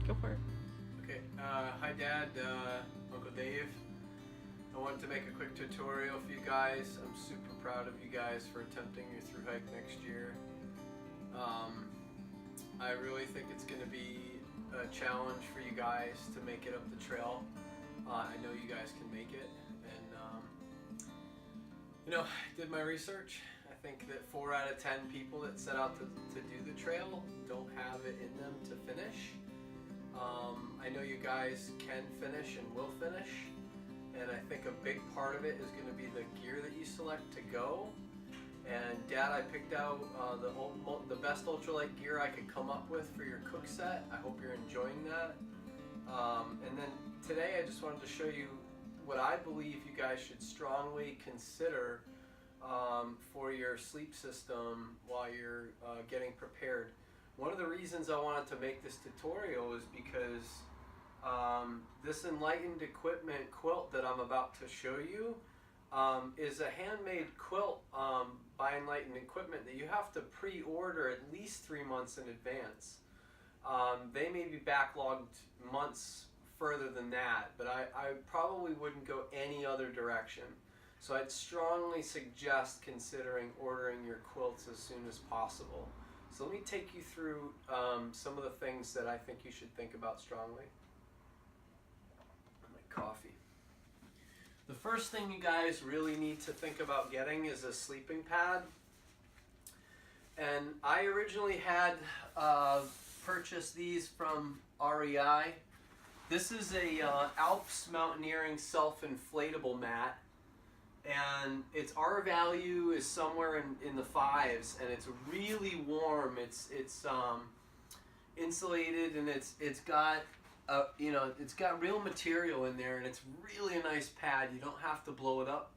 Go for it. Okay, hi Dad, Uncle Dave. I wanted to make a quick tutorial for you guys. I'm super proud of you guys for attempting your through hike next year. I really think it's going to be a challenge for you guys to make it up the trail. I know you guys can make it, and I did my research. I think that 4 out of 10 people that set out to do the trail don't have it in them to finish. I know you guys can finish and will finish, and I think a big part of it is going to be the gear that you select to go. And Dad, I picked out the best ultralight gear I could come up with for your cook set. I hope you're enjoying that. And then today I just wanted to show you what I believe you guys should strongly consider for your sleep system while you're getting prepared. One of the reasons I wanted to make this tutorial is because this Enlightened Equipment quilt that I'm about to show you is a handmade quilt by Enlightened Equipment that you have to pre-order at least 3 months in advance. They may be backlogged months further than that, but I probably wouldn't go any other direction. So I'd strongly suggest considering ordering your quilts as soon as possible. So let me take you through some of the things that I think you should think about strongly. My coffee. The first thing you guys really need to think about getting is a sleeping pad. And I originally had purchased these from REI. This is a Alps Mountaineering self-inflatable mat. And its R value is somewhere in the 5s, and it's really warm. It's insulated, and it's got it's got real material in there, and it's really a nice pad. You don't have to blow it up.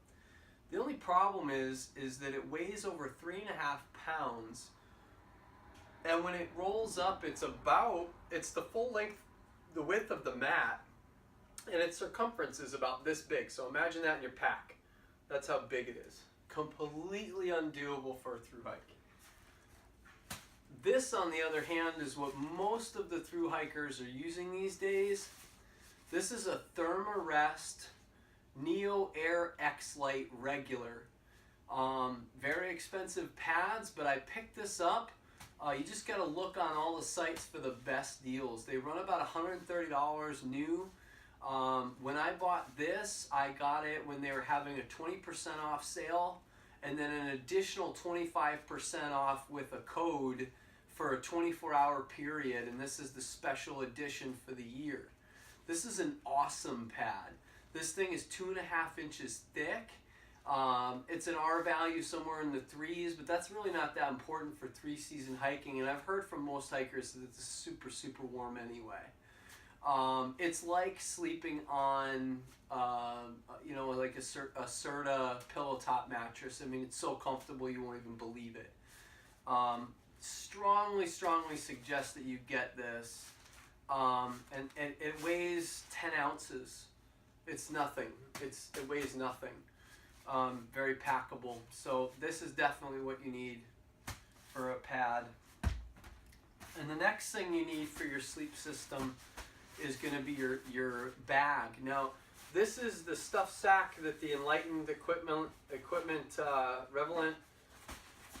The only problem is that it weighs over 3.5 pounds, and when it rolls up, it's the full length, the width of the mat, and its circumference is about this big. So imagine that in your pack. That's how big it is. Completely undoable for a thru hike. This, on the other hand, is what most of the thru hikers are using these days. This is a Thermarest Neo Air X-Lite regular. Very expensive pads, but I picked this up. You just got to look on all the sites for the best deals. They run about $130 new. When I bought this, I got it when they were having a 20% off sale, and then an additional 25% off with a code for a 24-hour period, and this is the special edition for the year. This is an awesome pad. This thing is 2.5 inches thick. It's an R value somewhere in the 3s, but that's really not that important for 3-season hiking, and I've heard from most hikers that it's super, super warm anyway. It's like sleeping on, like a Serta pillow top mattress. I mean, it's so comfortable you won't even believe it. Strongly suggest that you get this. And it weighs 10 ounces. It's nothing. It weighs nothing. Very packable. So this is definitely what you need for a pad. And the next thing you need for your sleep system is going to be your bag. Now, this is the stuff sack that the Enlightened Equipment Relevant,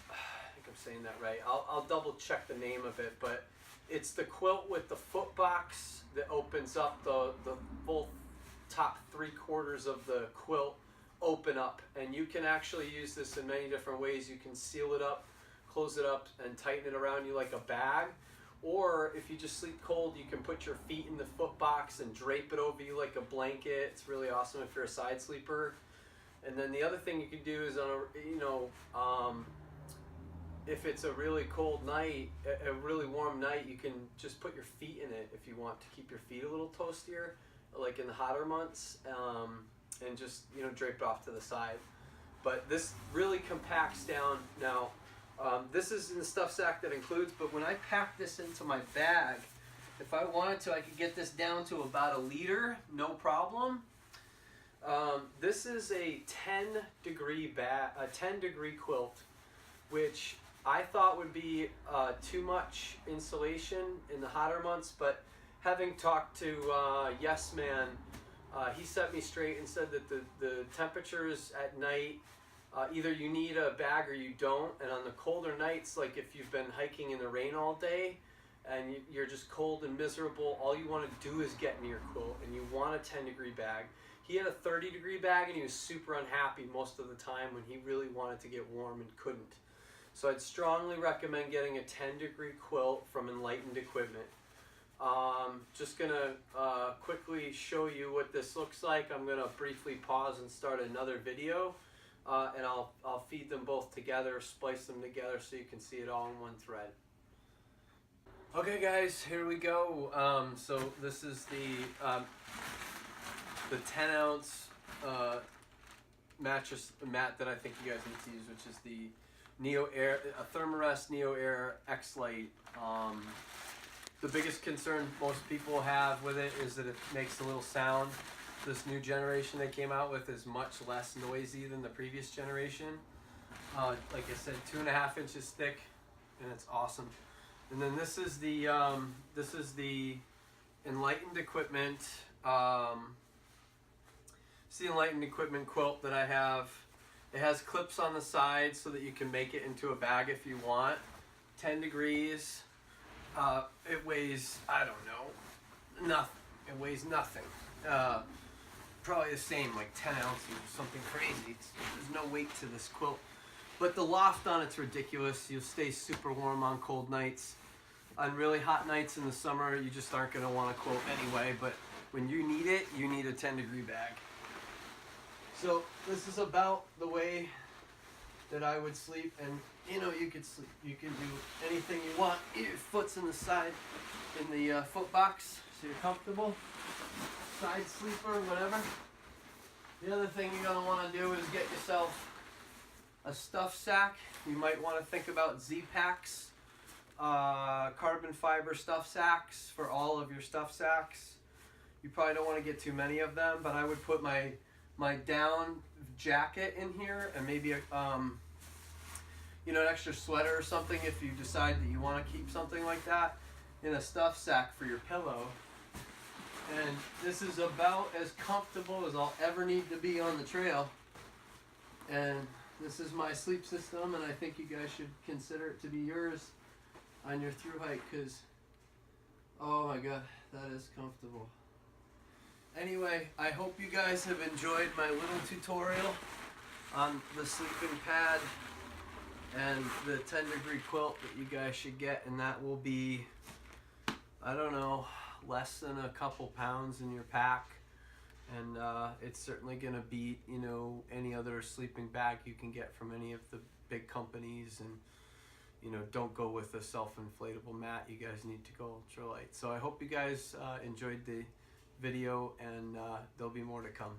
I think I'm saying that right. I'll double check the name of it, but it's the quilt with the foot box that opens up. The full top 3/4 of the quilt open up, and you can actually use this in many different ways. You can seal it up, close it up, and tighten it around you like a bag. Or if you just sleep cold, you can put your feet in the foot box and drape it over you like a blanket. It's really awesome if you're a side sleeper. And then the other thing you can do is if it's a really cold night, a really warm night, you can just put your feet in it if you want to keep your feet a little toastier, like in the hotter months, and just drape it off to the side. But this really compacts down now. This is in the stuff sack that includes, but when I pack this into my bag, if I wanted to, I could get this down to about 1 liter, no problem. This is a 10-degree quilt, which I thought would be too much insulation in the hotter months, but having talked to Yes Man, he set me straight and said that the temperatures at night, either you need a bag or you don't. And on the colder nights, like if you've been hiking in the rain all day and you're just cold and miserable, all you want to do is get in your quilt, and you want a 10-degree bag. He had a 30-degree bag and he was super unhappy most of the time when he really wanted to get warm and couldn't. So I'd strongly recommend getting a 10-degree quilt from Enlightened Equipment. Just gonna quickly show you what this looks like. I'm gonna briefly pause and start another video, and I'll feed them both together, splice them together so you can see it all in one thread. Okay guys, here we go. So this is the 10-ounce mattress mat that I think you guys need to use, which is the Neo Air, a Thermarest Neo Air X-Lite. The biggest concern most people have with it is that it makes a little sound. This new generation they came out with is much less noisy than the previous generation. Like I said, 2.5 inches thick, and it's awesome. And then this is the Enlightened Equipment. It's the Enlightened Equipment quilt that I have. It has clips on the side so that you can make it into a bag if you want. 10 degrees. It weighs, I don't know, nothing. It weighs nothing. Probably the same, like 10 ounces or something crazy. There's no weight to this quilt. But the loft on it's ridiculous. You'll stay super warm on cold nights. On really hot nights in the summer, you just aren't going to want to quilt anyway. But when you need it, you need a 10-degree bag. So this is about the way that I would sleep, and you know, you could sleep, you can do anything you want. Your foot's in the side, in the foot box, so you're comfortable. Side sleeper, whatever. The other thing you're gonna want to do is get yourself a stuff sack. You might want to think about Z-Packs, carbon fiber stuff sacks for all of your stuff sacks. You probably don't want to get too many of them, but I would put my down jacket in here, and maybe a you know, an extra sweater or something if you decide that you want to keep something like that in a stuff sack for your pillow. And this is about as comfortable as I'll ever need to be on the trail. And this is my sleep system, and I think you guys should consider it to be yours on your through hike, because oh my god, that is comfortable. Anyway, I hope you guys have enjoyed my little tutorial on the sleeping pad and the 10-degree quilt that you guys should get, and that will be, I don't know, less than a couple pounds in your pack, and it's certainly gonna beat, you know, any other sleeping bag you can get from any of the big companies. And you know, don't go with a self-inflatable mat. You guys need to go ultralight. So I hope you guys enjoyed the video, and there'll be more to come.